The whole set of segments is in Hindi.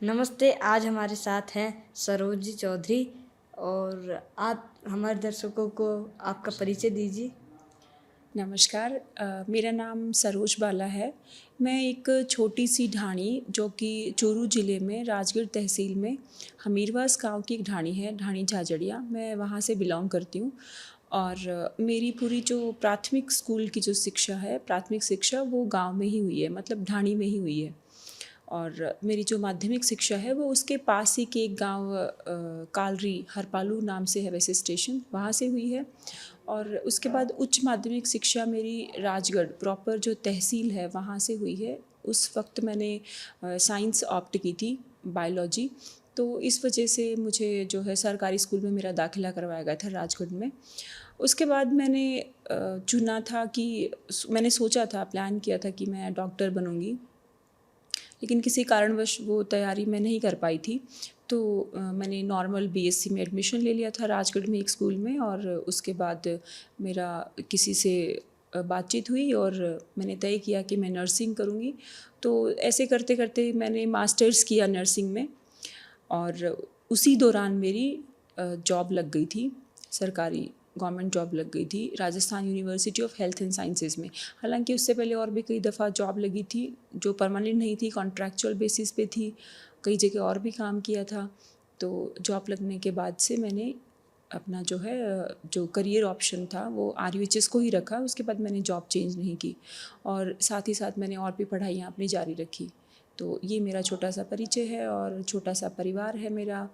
नमस्ते। आज हमारे साथ हैं सरोज चौधरी और आप हमारे दर्शकों को आपका परिचय दीजिए। नमस्कार। मेरा नाम सरोज बाला है। मैं एक छोटी सी ढाणी जो कि चूरू ज़िले में राजगढ़ तहसील में हमीरवास गांव की एक ढाणी है, ढाणी झाझड़िया। मैं वहां से बिलोंग करती हूँ और मेरी पूरी जो प्राथमिक स्कूल की जो शिक्षा है, प्राथमिक शिक्षा वो गांव में ही हुई है, मतलब ढाणी में ही हुई है। और मेरी जो माध्यमिक शिक्षा है वो उसके पास ही के एक गांव कालरी हरपालू नाम से है वैसे स्टेशन, वहाँ से हुई है। और उसके बाद उच्च माध्यमिक शिक्षा मेरी राजगढ़ प्रॉपर जो तहसील है वहाँ से हुई है। उस वक्त मैंने साइंस ऑप्ट की थी, बायोलॉजी। तो इस वजह से मुझे जो है सरकारी स्कूल में मेरा दाखिला करवाया गया था राजगढ़ में। उसके बाद मैंने चुना था कि मैंने सोचा था, प्लान किया था कि मैं डॉक्टर बनूंगी, लेकिन किसी कारणवश वो तैयारी मैं नहीं कर पाई थी। तो मैंने नॉर्मल बीएससी में एडमिशन ले लिया था राजगढ़ में एक स्कूल में। और उसके बाद मेरा किसी से बातचीत हुई और मैंने तय किया कि मैं नर्सिंग करूँगी। तो ऐसे करते करते मैंने मास्टर्स किया नर्सिंग में और उसी दौरान मेरी जॉब लग गई थी, सरकारी गवर्नमेंट जॉब लग गई थी Rajasthan university of health and sciences में। हालांकि उससे पहले और भी कई दफ़ा जॉब लगी थी जो परमानेंट नहीं थी, कॉन्ट्रैक्चुअल बेसिस पे थी। कई जगह और भी काम किया था। तो जॉब लगने के बाद से मैंने अपना जो है जो करियर ऑप्शन था वो आरयूएचएस को ही रखा। उसके बाद मैंने जॉब चेंज नहीं की और साथ ही साथ मैंने और भी पढ़ाइयाँ अपनी जारी रखी। तो ये मेरा छोटा सा परिचय है और छोटा सा परिवार है मेरा।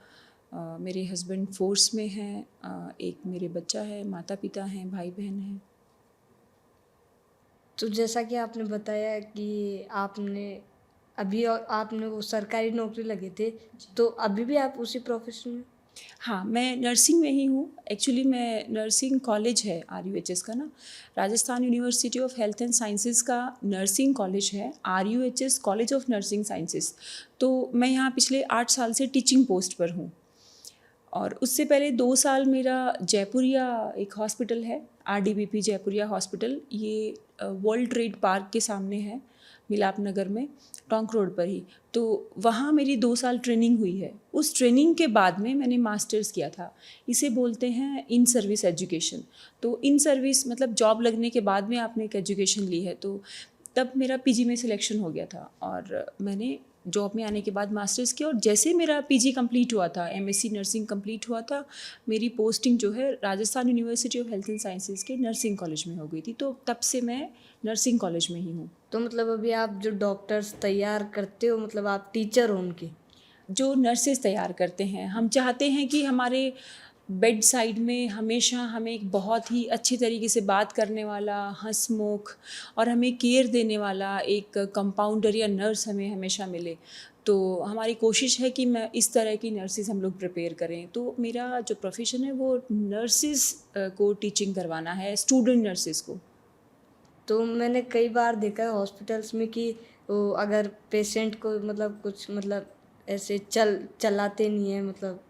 मेरे हस्बैंड फोर्स में हैं, एक मेरे बच्चा है, माता पिता हैं, भाई बहन हैं। तो जैसा कि आपने बताया कि आपने वो सरकारी नौकरी लगे थे, तो अभी भी आप उसी प्रोफ़ेशन में? हाँ, मैं नर्सिंग में ही हूँ। एक्चुअली मैं नर्सिंग कॉलेज है आरयूएचएस का ना, Rajasthan university of health and sciences का नर्सिंग कॉलेज है, RUHS college of nursing sciences. तो मैं यहाँ पिछले 8 साल से टीचिंग पोस्ट पर हूँ। और उससे पहले 2 साल मेरा जयपुरिया एक हॉस्पिटल है, आरडीबीपी जयपुरिया हॉस्पिटल, ये वर्ल्ड ट्रेड पार्क के सामने है, मिलाप नगर में, टोंक रोड पर ही। तो वहाँ मेरी 2 साल ट्रेनिंग हुई है। उस ट्रेनिंग के बाद में मैंने मास्टर्स किया था। इसे बोलते हैं इन सर्विस एजुकेशन। तो इन सर्विस मतलब जॉब लगने के बाद में आपने एक एजुकेशन ली है। तो तब मेरा पीजी में सिलेक्शन हो गया था और मैंने जॉब में आने के बाद मास्टर्स किया। और जैसे मेरा पीजी कंप्लीट हुआ था, एमएससी नर्सिंग कंप्लीट हुआ था, मेरी पोस्टिंग जो है Rajasthan university of health and sciences के नर्सिंग कॉलेज में हो गई थी। तो तब से मैं नर्सिंग कॉलेज में ही हूँ। तो मतलब अभी आप जो डॉक्टर्स तैयार करते हो, मतलब आप टीचर हो उनके? जो नर्सेज तैयार करते हैं, हम चाहते हैं कि हमारे बेड साइड में हमेशा हमें एक बहुत ही अच्छी तरीके से बात करने वाला, हंसमुख और हमें केयर देने वाला एक कंपाउंडर या नर्स हमें हमेशा मिले। तो हमारी कोशिश है कि मैं इस तरह की नर्सेज हम लोग प्रिपेयर करें। तो मेरा जो प्रोफेशन है वो नर्सेज को टीचिंग करवाना है, स्टूडेंट नर्सेज को। तो मैंने कई बार देखा है हॉस्पिटल्स में कि वो अगर पेशेंट को मतलब कुछ मतलब ऐसे चलाते नहीं है, मतलब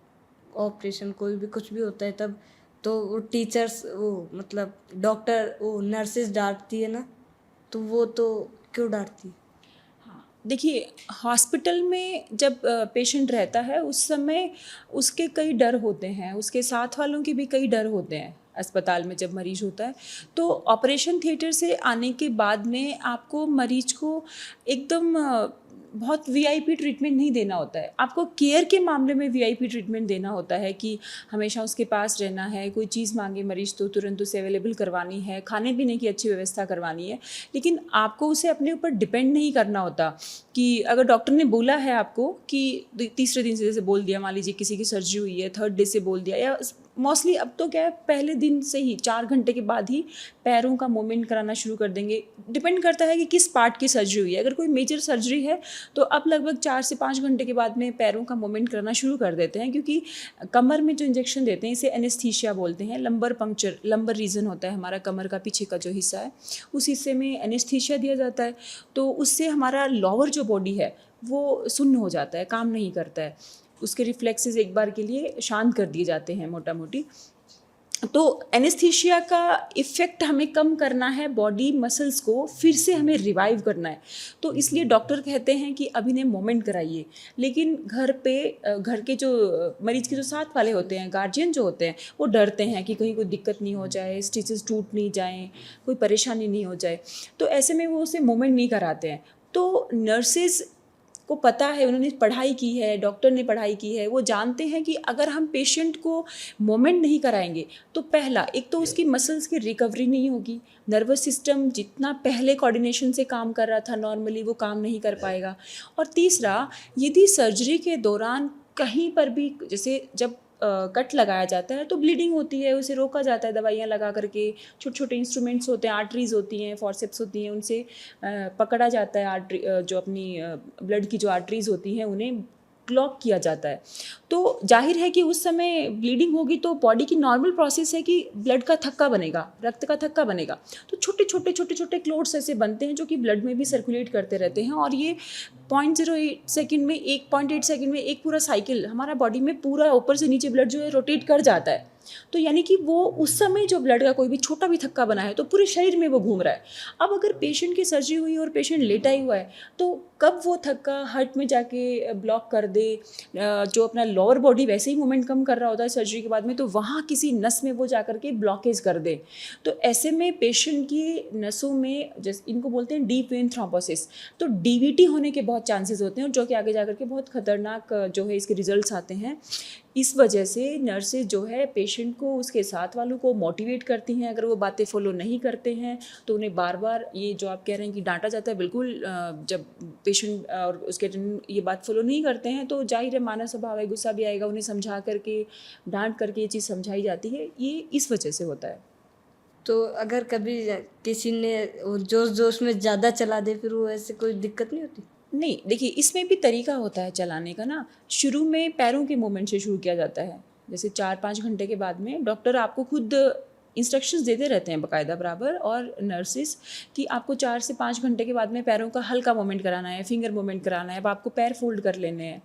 ऑपरेशन कोई भी कुछ भी होता है तब, तो वो टीचर्स वो मतलब डॉक्टर वो नर्सेस डांटती है ना, तो वो तो क्यों डांटती है? देखिए, हॉस्पिटल में जब पेशेंट रहता है उस समय उसके कई डर होते हैं, उसके साथ वालों के भी कई डर होते हैं। अस्पताल में जब मरीज़ होता है तो ऑपरेशन थिएटर से आने के बाद में आपको मरीज को एकदम बहुत वीआईपी ट्रीटमेंट नहीं देना होता है। आपको केयर के मामले में वीआईपी ट्रीटमेंट देना होता है कि हमेशा उसके पास रहना है, कोई चीज़ मांगे मरीज़ तो तुरंत उसे अवेलेबल करवानी है, खाने पीने की अच्छी व्यवस्था करवानी है। लेकिन आपको उसे अपने ऊपर डिपेंड नहीं करना होता कि अगर डॉक्टर ने बोला है आपको कि तीसरे दिन से जैसे बोल दिया, मान लीजिए किसी की सर्जरी हुई है, थर्ड डे से बोल दिया, या मोस्टली अब तो क्या है पहले दिन से ही 4 घंटे के बाद ही पैरों का मूवमेंट कराना शुरू कर देंगे। डिपेंड करता है कि किस पार्ट की सर्जरी हुई है। अगर कोई मेजर सर्जरी है तो अब लगभग 4 से 5 घंटे के बाद में पैरों का मूवमेंट कराना शुरू कर देते हैं, क्योंकि कमर में जो इंजेक्शन देते हैं इसे एनेस्थीसिया बोलते हैं। लंबर पंक्चर, लंबर रीजन होता है हमारा कमर का पीछे का जो हिस्सा है, उस हिस्से में एनेस्थीसिया दिया जाता है। तो उससे हमारा लोअर जो बॉडी है वो सुन्न हो जाता है, काम नहीं करता है। उसके रिफ्लेक्सेस एक बार के लिए शांत कर दिए जाते हैं मोटा मोटी। तो एनेस्थीसिया का इफ़ेक्ट हमें कम करना है, बॉडी मसल्स को फिर से हमें रिवाइव करना है। तो इसलिए डॉक्टर कहते हैं कि अभी ने मोमेंट कराइए। लेकिन घर पे घर के जो मरीज़ के जो साथ वाले होते हैं, गार्जियन जो होते हैं, वो डरते हैं कि कहीं कोई दिक्कत नहीं हो जाए, स्टिचेस टूट नहीं जाएँ, कोई परेशानी नहीं हो जाए। तो ऐसे में वो उसे मोमेंट नहीं कराते हैं। तो नर्सेज़ को पता है, उन्होंने पढ़ाई की है, डॉक्टर ने पढ़ाई की है, वो जानते हैं कि अगर हम पेशेंट को मोमेंट नहीं कराएंगे तो पहला एक तो उसकी मसल्स की रिकवरी नहीं होगी, नर्वस सिस्टम जितना पहले कोऑर्डिनेशन से काम कर रहा था नॉर्मली वो काम नहीं कर पाएगा। और तीसरा, यदि सर्जरी के दौरान कहीं पर भी जैसे जब कट लगाया जाता है तो ब्लीडिंग होती है, उसे रोका जाता है दवाइयाँ लगा करके, छोटे छोटे इंस्ट्रूमेंट्स होते हैं, आर्टरीज होती हैं, फॉरसेप्स होती हैं, उनसे पकड़ा जाता है आर्टरी, जो अपनी ब्लड की जो आर्टरीज होती हैं उन्हें ब्लॉक किया जाता है। तो जाहिर है कि उस समय ब्लीडिंग होगी तो बॉडी की नॉर्मल प्रोसेस है कि ब्लड का थक्का बनेगा, रक्त का थक्का बनेगा। तो छोटे छोटे क्लोट्स ऐसे बनते हैं जो कि ब्लड में भी सर्कुलेट करते रहते हैं, और ये 0.08 सेकंड में 1.8 सेकंड में एक पूरा साइकिल हमारा बॉडी में पूरा ऊपर से नीचे ब्लड जो है रोटेट कर जाता है। तो यानी कि वो उस समय जो ब्लड का कोई भी छोटा भी थक्का बना है तो पूरे शरीर में वो घूम रहा है। अब अगर पेशेंट की सर्जरी हुई और पेशेंट लेटा ही हुआ है तो कब वो थक्का हार्ट में जाके ब्लॉक कर दे, जो अपना लोअर बॉडी वैसे ही मूवमेंट कम कर रहा होता है सर्जरी के बाद में, तो वहाँ किसी नस में वो जा कर के ब्लॉकेज कर दे। तो ऐसे में पेशेंट की नसों में जैसे इनको बोलते हैं डीप वेन थ्रोम्बोसिस, तो डीवीटी होने के बहुत चांसेस होते हैं, और जो कि आगे जा कर के बहुत खतरनाक जो है इसके रिजल्ट्स आते हैं। इस वजह से नर्सेज जो है पेशेंट को, उसके साथ वालों को मोटिवेट करती हैं। अगर वो बातें फॉलो नहीं करते हैं तो उन्हें बार बार ये जो आप कह रहे हैं कि डांटा जाता है, बिल्कुल जब पेशेंट और उसके ये बात फॉलो नहीं करते हैं तो जाहिर है मानव स्वभाव है, गुस्सा भी आएगा, उन्हें समझा करके डांट करके ये चीज़ समझाई जाती है। ये इस वजह से होता है। तो अगर कभी किसी ने वो जोश जोश में ज़्यादा चला दे फिर वो ऐसे कोई दिक्कत नहीं होती? नहीं, देखिए इसमें भी तरीका होता है चलाने का ना। शुरू में पैरों के मूवमेंट से शुरू किया जाता है। जैसे 4-5 घंटे के बाद में डॉक्टर आपको खुद इंस्ट्रक्शंस देते रहते हैं बाकायदा बराबर, और नर्सिस कि आपको 4 से 5 घंटे के बाद में पैरों का हल्का मूवमेंट कराना है, फिंगर मूवमेंट कराना है। अब आपको पैर फोल्ड कर लेने हैं,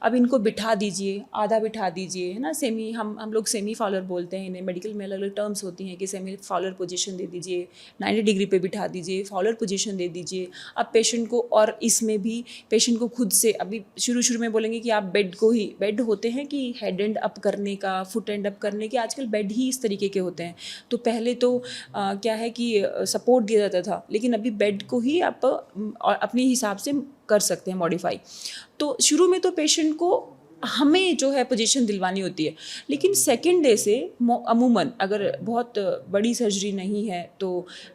अब इनको बिठा दीजिए, आधा बिठा दीजिए, है ना। सेमी, हम लोग सेमी फॉलर बोलते हैं इन्हें, मेडिकल में अलग अलग टर्म्स होती हैं कि सेमी फॉलर पोजीशन दे दीजिए, 90 डिग्री पे बिठा दीजिए, फॉलर पोजीशन दे दीजिए। अब पेशेंट को, और इसमें भी पेशेंट को खुद से, अभी शुरू में बोलेंगे कि आप बेड को ही, बेड होते हैं कि हेड एंड अप करने का, फुट एंड अप करने के, आजकल बेड ही इस तरीके के होते हैं। तो पहले तो क्या है कि सपोर्ट दिया जाता था, लेकिन अभी बेड को ही आप अपने हिसाब से कर सकते हैं मॉडिफाई। तो शुरू में तो पेशेंट को हमें जो है पोजीशन दिलवानी होती है, लेकिन सेकेंड डे से अमूमन अगर बहुत बड़ी सर्जरी नहीं है तो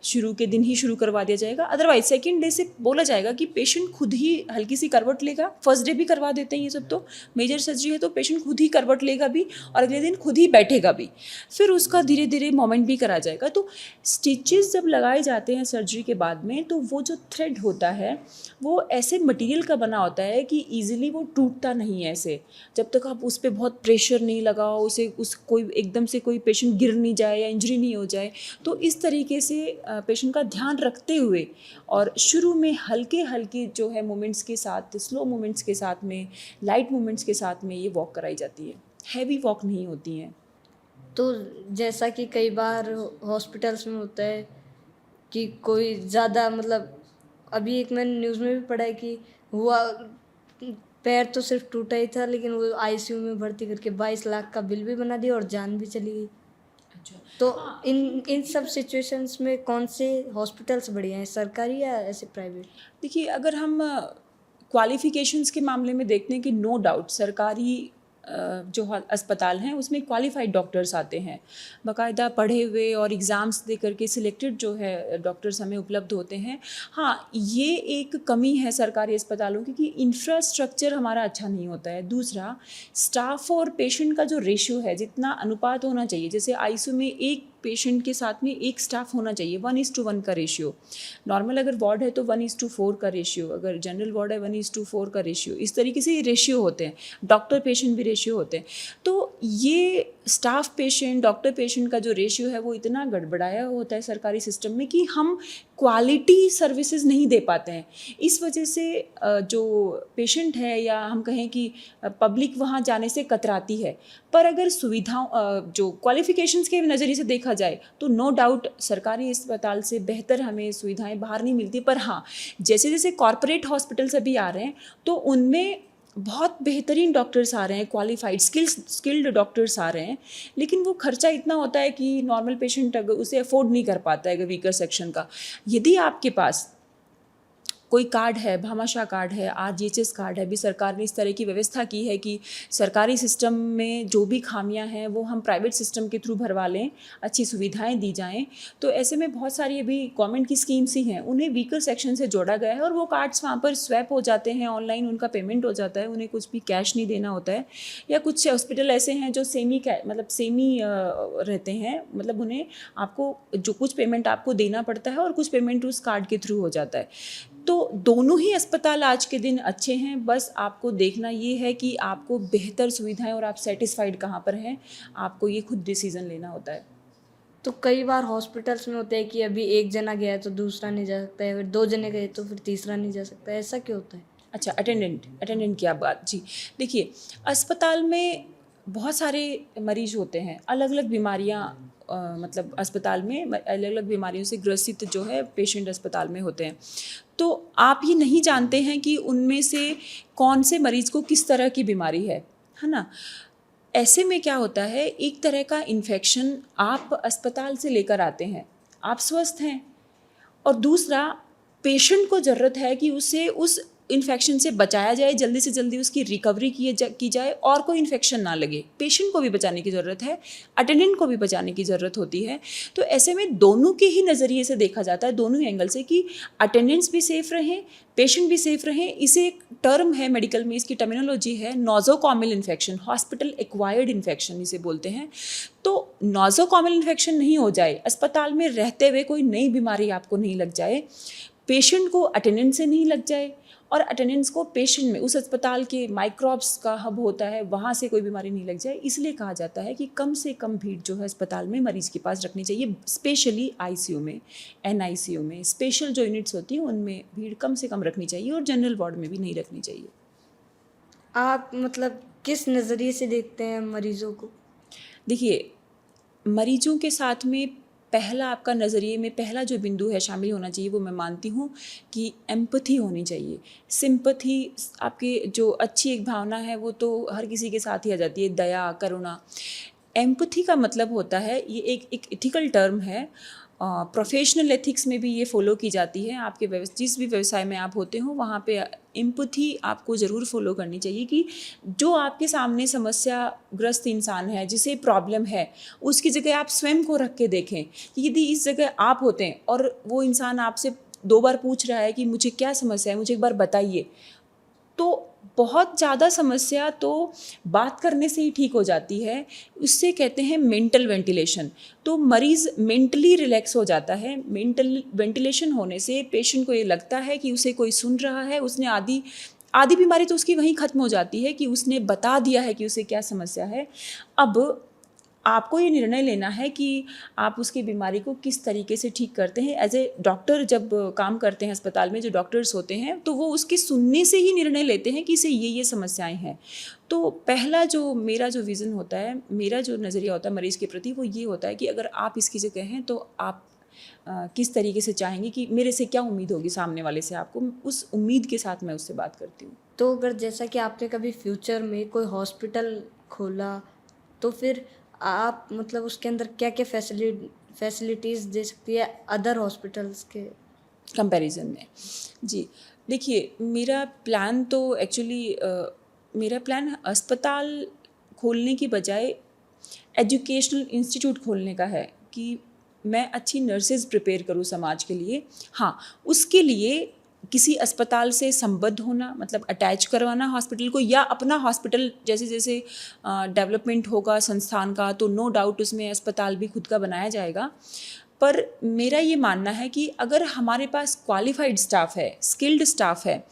शुरू के दिन ही शुरू करवा दिया जाएगा। अदरवाइज सेकेंड डे से बोला जाएगा कि पेशेंट खुद ही हल्की सी करवट लेगा। फर्स्ट डे भी करवा देते हैं ये सब, तो मेजर सर्जरी है तो पेशेंट खुद ही करवट लेगा भी और अगले दिन खुद ही बैठेगा भी, फिर उसका धीरे धीरे मोमेंट भी करा जाएगा। तो स्टिचेस जब लगाए जाते हैं सर्जरी के बाद में तो वो जो थ्रेड होता है वो ऐसे मटेरियल का बना होता है कि ईजिली वो टूटता नहीं है। ऐसे जब तक आप उस पर बहुत प्रेशर नहीं लगाओ, उसे उस कोई एकदम से कोई पेशेंट गिर नहीं जाए या इंजरी नहीं हो जाए, तो इस तरीके से पेशेंट का ध्यान रखते हुए और शुरू में हल्के हल्के जो है मूवमेंट्स के साथ, स्लो मूवमेंट्स के साथ में, लाइट मूवमेंट्स के साथ में ये वॉक कराई जाती है। हैवी वॉक नहीं होती हैं। तो जैसा कि कई बार हॉस्पिटल्स में होता है कि कोई ज़्यादा मतलब, अभी एक मैंने न्यूज़ में भी पढ़ा है कि हुआ, पैर तो सिर्फ टूटा ही था लेकिन वो आईसीयू में भर्ती करके 22 लाख का बिल भी बना दिया और जान भी चली गई। अच्छा, तो इन सब सिचुएशंस में कौन से हॉस्पिटल्स बढ़िया हैं, सरकारी या ऐसे प्राइवेट? देखिए अगर हम क्वालिफ़िकेशंस के मामले में देखते हैं कि नो डाउट सरकारी जो अस्पताल हैं उसमें क्वालिफाइड डॉक्टर्स आते हैं, बाकायदा पढ़े हुए, और एग्ज़ाम्स दे करके सिलेक्टेड जो है डॉक्टर्स हमें उपलब्ध होते हैं। हाँ, ये एक कमी है सरकारी अस्पतालों की कि इंफ्रास्ट्रक्चर हमारा अच्छा नहीं होता है। दूसरा, स्टाफ और पेशेंट का जो रेशियो है, जितना अनुपात होना चाहिए, जैसे आईसीयू में एक पेशेंट के साथ में एक स्टाफ होना चाहिए, 1:1 का रेशियो। नॉर्मल अगर वार्ड है तो 1:4 का रेशियो, अगर जनरल वार्ड है 1:4 का रेशियो। इस तरीके से ये रेशियो होते हैं, डॉक्टर पेशेंट भी रेशियो होते हैं। तो ये स्टाफ पेशेंट डॉक्टर पेशेंट का जो रेशियो है वो इतना गड़बड़ाया होता है सरकारी सिस्टम में कि हम क्वालिटी सर्विसेज नहीं दे पाते हैं। इस वजह से जो पेशेंट है या हम कहें कि पब्लिक वहाँ जाने से कतराती है। पर अगर सुविधाओं जो क्वालिफ़िकेशंस के नज़रिए से देखा जाए तो नो डाउट सरकारी अस्पताल से बेहतर हमें सुविधाएं बाहर नहीं मिलती। पर हाँ, जैसे जैसे कॉरपोरेट हॉस्पिटल्स अभी आ रहे हैं तो उनमें बहुत बेहतरीन डॉक्टर्स आ रहे हैं, क्वालिफाइड स्किल्ड डॉक्टर्स आ रहे हैं, लेकिन वो खर्चा इतना होता है कि नॉर्मल पेशेंट अगर उसे अफोर्ड नहीं कर पाता है अगर वीकर सेक्शन का। यदि आपके पास कोई कार्ड है, भामाशाह कार्ड है, आरजीएचएस कार्ड है, भी सरकार ने इस तरह की व्यवस्था की है कि सरकारी सिस्टम में जो भी खामियां हैं वो हम प्राइवेट सिस्टम के थ्रू भरवा लें, अच्छी सुविधाएं दी जाएं। तो ऐसे में बहुत सारी अभी गवर्नमेंट की स्कीम्स ही हैं, उन्हें वीकर सेक्शन से जोड़ा गया है और वो कार्ड्स वहाँ पर स्वैप हो जाते हैं, ऑनलाइन उनका पेमेंट हो जाता है, उन्हें कुछ भी कैश नहीं देना होता है। या कुछ हॉस्पिटल ऐसे हैं जो सेमी रहते हैं, मतलब उन्हें आपको जो कुछ पेमेंट आपको देना पड़ता है और कुछ पेमेंट उस कार्ड के थ्रू हो जाता है। तो दोनों ही अस्पताल आज के दिन अच्छे हैं, बस आपको देखना ये है कि आपको बेहतर सुविधाएं और आप सेटिस्फाइड कहाँ पर हैं, आपको ये खुद डिसीजन लेना होता है। तो कई बार हॉस्पिटल्स में होता है कि अभी एक जना गया है तो दूसरा नहीं जा सकता है, फिर 2 जने गए तो फिर तीसरा नहीं जा सकता है, ऐसा क्यों होता है? अच्छा, अटेंडेंट की आप बात, जी देखिए, अस्पताल में बहुत सारे मरीज होते हैं, अलग अलग बीमारियां मतलब अस्पताल में अलग अलग बीमारियों से ग्रसित जो है पेशेंट अस्पताल में होते हैं। तो आप ये नहीं जानते हैं कि उनमें से कौन से मरीज़ को किस तरह की बीमारी है ना। ऐसे में क्या होता है, एक तरह का इन्फेक्शन आप अस्पताल से लेकर आते हैं, आप स्वस्थ हैं, और दूसरा पेशेंट को ज़रूरत है कि उसे उस इन्फेक्शन से बचाया जाए, जल्दी से जल्दी उसकी रिकवरी की जाए और कोई इन्फेक्शन ना लगे। पेशेंट को भी बचाने की ज़रूरत है, अटेंडेंट को भी बचाने की ज़रूरत होती है। तो ऐसे में दोनों के ही नज़रिए से देखा जाता है, दोनों ही एंगल से, कि अटेंडेंट्स भी सेफ़ रहें, पेशेंट भी सेफ़ रहें। इसे एक टर्म है मेडिकल में, इसकी टर्मिनोलॉजी है नोज़ोकॉमल इन्फेक्शन, हॉस्पिटल एक्वायर्ड इन्फेक्शन इसे बोलते हैं। तो नोज़ोकॉमल इन्फेक्शन नहीं हो जाए, अस्पताल में रहते हुए कोई नई बीमारी आपको नहीं लग जाए, पेशेंट को अटेंडेंट से नहीं लग जाए और अटेंडेंट्स को पेशेंट में, उस अस्पताल के माइक्रोब्स का हब होता है वहाँ से कोई बीमारी नहीं लग जाए, इसलिए कहा जाता है कि कम से कम भीड़ जो है अस्पताल में मरीज के पास रखनी चाहिए। स्पेशली आईसीयू में, एनआईसीयू में, स्पेशल जो यूनिट्स होती हैं उनमें भीड़ कम से कम रखनी चाहिए और जनरल वार्ड में भी नहीं रखनी चाहिए। आप मतलब किस नज़रिए से देखते हैं मरीज़ों को? देखिए, मरीजों के साथ में पहला आपका नज़रिए में पहला जो बिंदु है शामिल होना चाहिए, वो मैं मानती हूँ कि एम्पथी होनी चाहिए। सिंपथी आपकी जो अच्छी एक भावना है वो तो हर किसी के साथ ही आ जाती है, दया, करुणा। एम्पथी का मतलब होता है, ये एक एथिकल टर्म है, प्रोफेशनल एथिक्स में भी ये फॉलो की जाती है। आपके जिस भी व्यवसाय में आप होते हो वहाँ पे एम्पथी आपको ज़रूर फॉलो करनी चाहिए कि जो आपके सामने समस्याग्रस्त इंसान है, जिसे प्रॉब्लम है, उसकी जगह आप स्वयं को रख के देखें कि यदि इस जगह आप होते हैं और वो इंसान आपसे 2 बार पूछ रहा है कि मुझे क्या समस्या है, मुझे एक बार बताइए, तो बहुत ज़्यादा समस्या तो बात करने से ही ठीक हो जाती है। उससे कहते हैं मेंटल वेंटिलेशन। तो मरीज़ मेंटली रिलैक्स हो जाता है। मेंटल वेंटिलेशन होने से पेशेंट को ये लगता है कि उसे कोई सुन रहा है, उसने आधी बीमारी तो उसकी वहीं ख़त्म हो जाती है कि उसने बता दिया है कि उसे क्या समस्या है। अब आपको ये निर्णय लेना है कि आप उसकी बीमारी को किस तरीके से ठीक करते हैं। एज ए डॉक्टर जब काम करते हैं अस्पताल में, जो डॉक्टर्स होते हैं, तो वो उसके सुनने से ही निर्णय लेते हैं कि इसे ये समस्याएं हैं। तो पहला जो मेरा जो विज़न होता है, मेरा जो नज़रिया होता है मरीज़ के प्रति, वो ये होता है कि अगर आप इसकी जगह हैं तो आप किस तरीके से चाहेंगे कि मेरे से क्या उम्मीद होगी सामने वाले से, आपको उस उम्मीद के साथ मैं उससे बात करती हूँ। तो अगर जैसा कि आपने कभी फ्यूचर में कोई हॉस्पिटल खोला तो फिर आप मतलब उसके अंदर क्या क्या फैसिलिटीज़ दे सकती है अदर हॉस्पिटल्स के कंपैरिजन में? जी, देखिए, मेरा प्लान तो एक्चुअली मेरा प्लान अस्पताल खोलने की बजाय एजुकेशनल इंस्टीट्यूट खोलने का है कि मैं अच्छी नर्सेज प्रिपेयर करूँ समाज के लिए। हाँ, उसके लिए किसी अस्पताल से संबद्ध होना, मतलब अटैच करवाना हॉस्पिटल को, या अपना हॉस्पिटल जैसे जैसे डेवलपमेंट होगा संस्थान का, तो नो डाउट उसमें अस्पताल भी खुद का बनाया जाएगा। पर मेरा ये मानना है कि अगर हमारे पास क्वालिफाइड स्टाफ है, स्किल्ड स्टाफ है,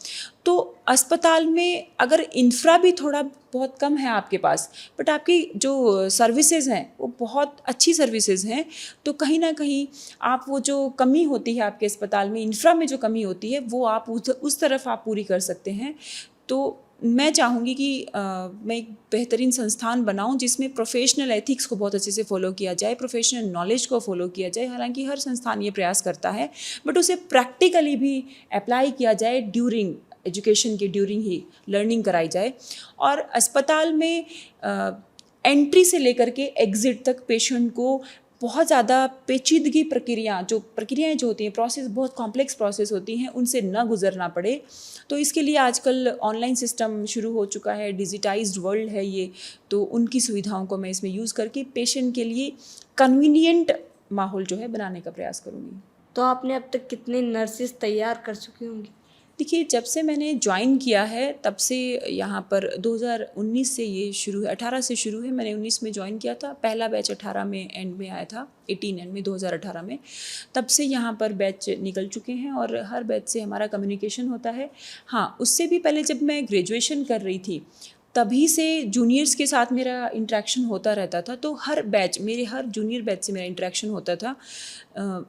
तो अस्पताल में अगर इंफ्रा भी थोड़ा बहुत कम है आपके पास, बट आपकी जो सर्विसेज हैं वो बहुत अच्छी सर्विसेज हैं, तो कहीं ना कहीं आप वो जो कमी होती है आपके अस्पताल में, इंफ्रा में जो कमी होती है, वो आप उस तरफ आप पूरी कर सकते हैं। तो मैं चाहूँगी कि मैं एक बेहतरीन संस्थान बनाऊँ जिसमें प्रोफेशनल एथिक्स को बहुत अच्छे से फॉलो किया जाए, प्रोफेशनल नॉलेज को फॉलो किया जाए। हालांकि हर संस्थान ये प्रयास करता है, बट उसे प्रैक्टिकली भी अप्लाई किया जाए, ड्यूरिंग एजुकेशन के ड्यूरिंग ही लर्निंग कराई जाए। और अस्पताल में एंट्री से लेकर के एग्ज़िट तक पेशेंट को बहुत ज़्यादा पेचीदगी प्रक्रियाएं जो होती हैं, प्रोसेस बहुत कॉम्प्लेक्स प्रोसेस होती हैं, उनसे न गुजरना पड़े। तो इसके लिए आजकल ऑनलाइन सिस्टम शुरू हो चुका है, डिजिटाइज्ड वर्ल्ड है ये, तो उनकी सुविधाओं को मैं इसमें यूज़ करके पेशेंट के लिए कन्वीनियंट माहौल जो है बनाने का प्रयास करूँगी। तो आपने अब तक कितने नर्सेस तैयार कर चुकी होंगी? देखिए, जब से मैंने ज्वाइन किया है तब से यहाँ पर 2019 से ये शुरू है, 18 से शुरू है। मैंने 19 में ज्वाइन किया था, पहला बैच 18 में एंड में आया था, 18 एंड में 2018 में। तब से यहाँ पर बैच निकल चुके हैं और हर बैच से हमारा कम्युनिकेशन होता है। हाँ, उससे भी पहले जब मैं ग्रेजुएशन कर रही थी तभी से जूनियर्स के साथ मेरा इंटरेक्शन होता रहता था। तो हर जूनियर बैच से मेरा इंटरेक्शन होता था।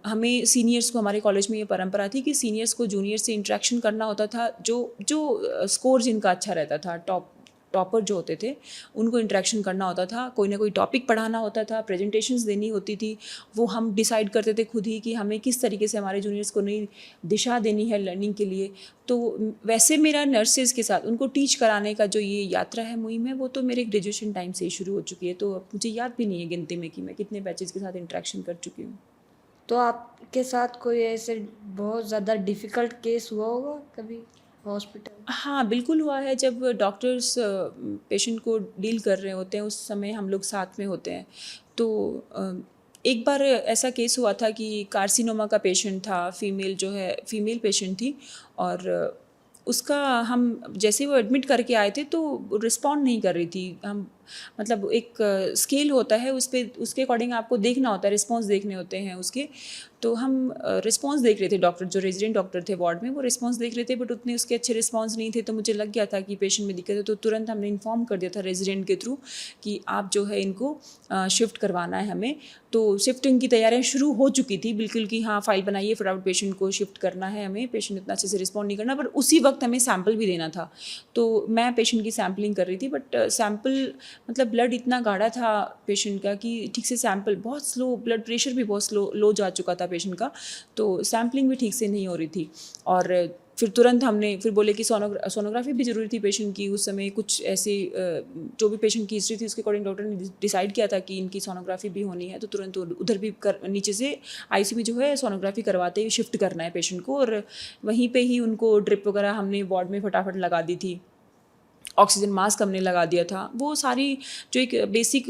हमें सीनियर्स को, हमारे कॉलेज में ये परंपरा थी कि सीनियर्स को जूनियर्स से इंटरेक्शन करना होता था। जो स्कोर जिनका अच्छा रहता था, टॉपर जो होते थे, उनको इंटरेक्शन करना होता था, कोई ना कोई टॉपिक पढ़ाना होता था, प्रेजेंटेशंस देनी होती थी। वो हम डिसाइड करते थे खुद ही कि हमें किस तरीके से हमारे जूनियर्स को नई दिशा देनी है लर्निंग के लिए। तो वैसे मेरा नर्सेज के साथ उनको टीच कराने का जो ये यात्रा है, मुहिम है, वो तो मेरे ग्रेजुएशन टाइम से ही शुरू हो चुकी है। तो अब मुझे याद भी नहीं है गिनती में कि मैं कितने बैचेज़ के साथ इंटरेक्शन कर चुकी हूँ। तो आपके साथ कोई ऐसे बहुत ज़्यादा डिफ़िकल्ट केस हुआ होगा कभी हॉस्पिटल? हाँ, बिल्कुल हुआ है। जब डॉक्टर्स पेशेंट को डील कर रहे होते हैं, उस समय हम लोग साथ में होते हैं। तो एक बार ऐसा केस हुआ था कि कार्सिनोमा का पेशेंट था, फीमेल पेशेंट थी, और उसका हम जैसे वो एडमिट करके आए थे तो रिस्पॉन्ड नहीं कर रही थी। हम मतलब एक स्केल होता है, उसके अकॉर्डिंग आपको देखना होता है, रिस्पॉन्स देखने होते हैं उसके। तो हम रिस्पॉन्स देख रहे थे, डॉक्टर जो रेजिडेंट डॉक्टर थे वार्ड में, वो रिस्पॉन्स देख रहे थे, बट उतने उसके अच्छे रिस्पॉन्स नहीं थे। तो मुझे लग गया था कि पेशेंट में दिक्कत है, तो तुरंत हमने इन्फॉर्म कर दिया था रेजिडेंट के थ्रू कि आप जो है इनको शिफ्ट करवाना है हमें। तो शिफ्टिंग की तैयारियां शुरू हो चुकी थी बिल्कुल कि हाँ, फाइल बनाइए, फटाफट पेशेंट को शिफ्ट करना है हमें, पेशेंट इतना अच्छे से रिस्पॉन्ड नहीं करना। पर उसी वक्त हमें सैम्पल भी देना था, तो मैं पेशेंट की सैम्पलिंग कर रही थी, बट सैम्पल मतलब ब्लड इतना गाढ़ा था पेशेंट का कि ठीक से सैंपल, बहुत स्लो, ब्लड प्रेशर भी बहुत लो जा चुका था पेशेंट का, तो सैम्पलिंग भी ठीक से नहीं हो रही थी। और फिर तुरंत हमने फिर बोले कि सोनोग्राफी भी ज़रूरी थी पेशेंट की। उस समय कुछ ऐसे जो भी पेशेंट की हिस्ट्री थी उसके अकॉर्डिंग डॉक्टर ने डिसाइड किया था कि इनकी सोनोग्राफी भी होनी है। तो तुरंत उधर भी नीचे से आईसीयू में जो है सोनोग्राफी करवाते ही शिफ्ट करना है पेशेंट को, और वहीं पे ही उनको ड्रिप वगैरह हमने वार्ड में फटाफट लगा दी थी, ऑक्सीजन मास्क हमने लगा दिया था। वो सारी जो एक बेसिक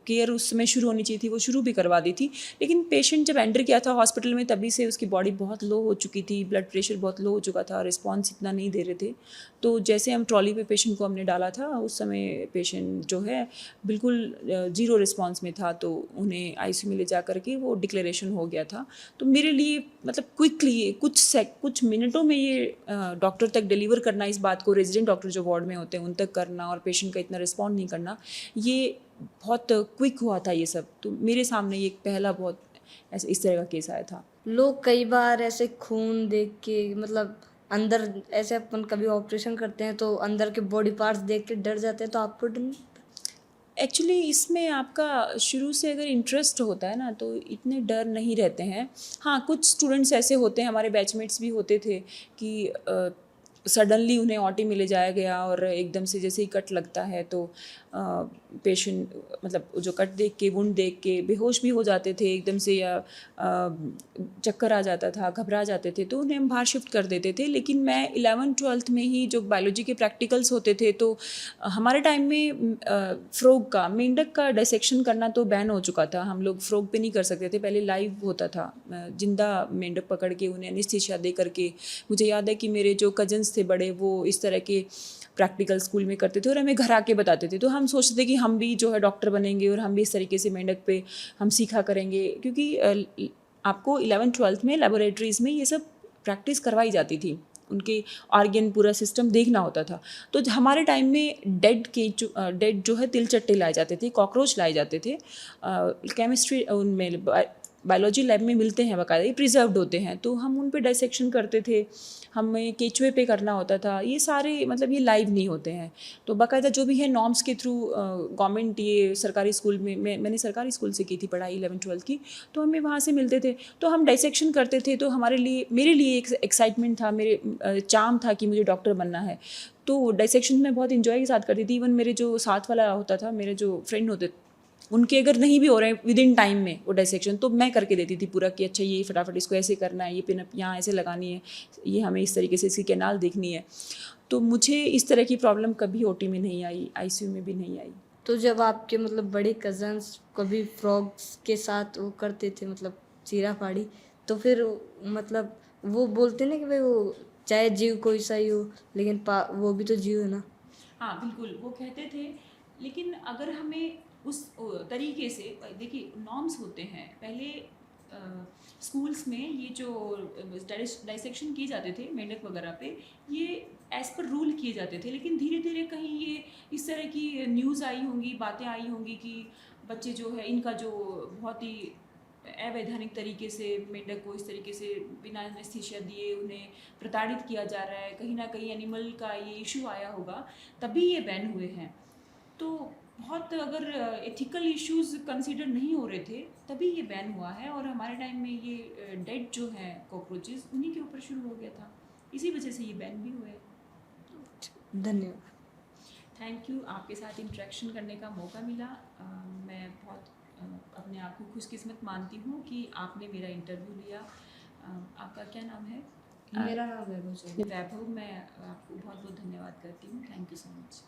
केयर उस समय शुरू होनी चाहिए थी वो शुरू भी करवा दी थी। लेकिन पेशेंट जब एंटर किया था हॉस्पिटल में तभी से उसकी बॉडी बहुत लो हो चुकी थी, ब्लड प्रेशर बहुत लो हो चुका था, रिस्पॉन्स इतना नहीं दे रहे थे। तो जैसे हम ट्रॉली पे पेशेंट को हमने डाला था, उस समय पेशेंट जो है बिल्कुल ज़ीरो रिस्पॉन्स में था, तो उन्हें आईसीयू में ले जा करके वो डिक्लेरेशन हो गया था। तो मेरे लिए मतलब क्विकली कुछ मिनटों में ये डॉक्टर तक डिलीवर करना, इस बात को रेजिडेंट डॉक्टर जो वार्ड में होते हैं उन तक करना, और पेशेंट का इतना रिस्पॉन्ड नहीं करना, ये बहुत क्विक हुआ था ये सब। तो मेरे सामने ये एक पहला बहुत ऐसे इस तरह का केस आया था। लोग कई बार ऐसे खून देख के मतलब अंदर, ऐसे अपन कभी ऑपरेशन करते हैं तो अंदर के बॉडी पार्ट्स देख के डर जाते हैं, तो आपको डर नहीं? एक्चुअली इसमें आपका शुरू से अगर इंटरेस्ट होता है ना तो इतने डर नहीं रहते हैं। हाँ, कुछ स्टूडेंट्स ऐसे होते हैं, हमारे बैचमेट्स भी होते थे कि सडनली उन्हें ओटी में ले जाया गया और एकदम से जैसे ही कट लगता है तो पेशेंट मतलब जो कट देख के, वुंड देख के बेहोश भी हो जाते थे एकदम से, या चक्कर आ जाता था, घबरा जाते थे, तो उन्हें हम बाहर शिफ्ट कर देते थे। लेकिन मैं 11th-12th में ही जो बायोलॉजी के प्रैक्टिकल्स होते थे तो हमारे टाइम में फ्रॉग का, मेंढक का डिसेक्शन करना तो बैन हो चुका था। हम लोग फ्रॉग पे नहीं कर सकते थे, पहले लाइव होता था, जिंदा मेंढक पकड़ के उन्हें एनेस्थीसिया दे करके। मुझे याद है कि मेरे जो कजन्स थे बड़े, वो इस तरह के प्रैक्टिकल स्कूल में करते थे और हमें घर आके बताते थे। तो हम सोचते थे कि हम भी जो है डॉक्टर बनेंगे और हम भी इस तरीके से मेंढक पे हम सीखा करेंगे, क्योंकि आपको 11th-12th में लेबोरेटरीज़ में ये सब प्रैक्टिस करवाई जाती थी, उनके ऑर्गन पूरा सिस्टम देखना होता था। तो हमारे टाइम में डेड जो है तिलचट्टे लाए जाते थे, कॉकरोच लाए जाते थे, केमिस्ट्री उनमें बायोलॉजी लैब में मिलते हैं बाकायदा, ये प्रिजर्व्ड होते हैं, तो हम उन पे डाइसेक्शन करते थे, हमें केचुए पे करना होता था। ये सारे मतलब ये लाइव नहीं होते हैं, तो बाकायदा जो भी है नॉर्म्स के थ्रू गवर्नमेंट, ये सरकारी स्कूल में मैंने सरकारी स्कूल से की थी पढ़ाई 11th-12th की, तो हमें वहाँ से मिलते थे, तो हम डाइसेक्शन करते थे। तो हमारे लिए, मेरे लिए एक एक्साइटमेंट था, मेरे चार्म था कि मुझे डॉक्टर बनना है, तो डाइसेक्शन मैं बहुत इन्जॉय के साथ करती थी। इवन मेरे जो साथ वाला होता था, मेरे जो फ्रेंड होते, उनके अगर नहीं भी हो रहे हैं विद इन टाइम में वो डाइसेक्शन, तो मैं करके देती थी पूरा कि अच्छा ये फटाफट इसको ऐसे करना है, ये पिन यहाँ ऐसे लगानी है, ये हमें इस तरीके से इसकी कैनाल देखनी है। तो मुझे इस तरह की प्रॉब्लम कभी ओटी में नहीं आई, आईसीयू में भी नहीं आई। तो जब आपके मतलब बड़े कजन्स कभी फ्रॉग्स के साथ वो करते थे मतलब चीरा फाड़ी, तो फिर मतलब वो बोलते ना कि भाई वो चाहे जीव कोई सा ही हो लेकिन वो भी तो जीव है ना। हाँ बिल्कुल, वो कहते थे, लेकिन अगर हमें उस तरीके से देखिए, नॉर्म्स होते हैं पहले स्कूल्स में, ये जो डाइसेक्शन किए जाते थे मेंढक वगैरह पे, ये एज़ पर रूल किए जाते थे, लेकिन धीरे धीरे कहीं ये इस तरह की न्यूज़ आई होंगी, बातें आई होंगी कि बच्चे जो है इनका जो बहुत ही अवैधानिक तरीके से मेंढक को इस तरीके से बिना एनेस्थीसिया दिए उन्हें प्रताड़ित किया जा रहा है, कहीं ना कहीं एनिमल का ये इशू आया होगा, तभी ये बैन हुए हैं। तो बहुत अगर एथिकल इश्यूज कंसीडर नहीं हो रहे थे तभी ये बैन हुआ है, और हमारे टाइम में ये डेड जो हैं कॉकरोचेस उन्हीं के ऊपर शुरू हो गया था, इसी वजह से ये बैन भी हुए। धन्यवाद। थैंक यू, आपके साथ इंटरेक्शन करने का मौका मिला। मैं बहुत अपने आप को खुशकिस्मत मानती हूँ कि आपने मेरा इंटरव्यू लिया। आपका क्या नाम है? मेरा नाम वैभव चौधरी। वैभव, मैं आपको बहुत बहुत धन्यवाद करती हूँ। Thank you so much.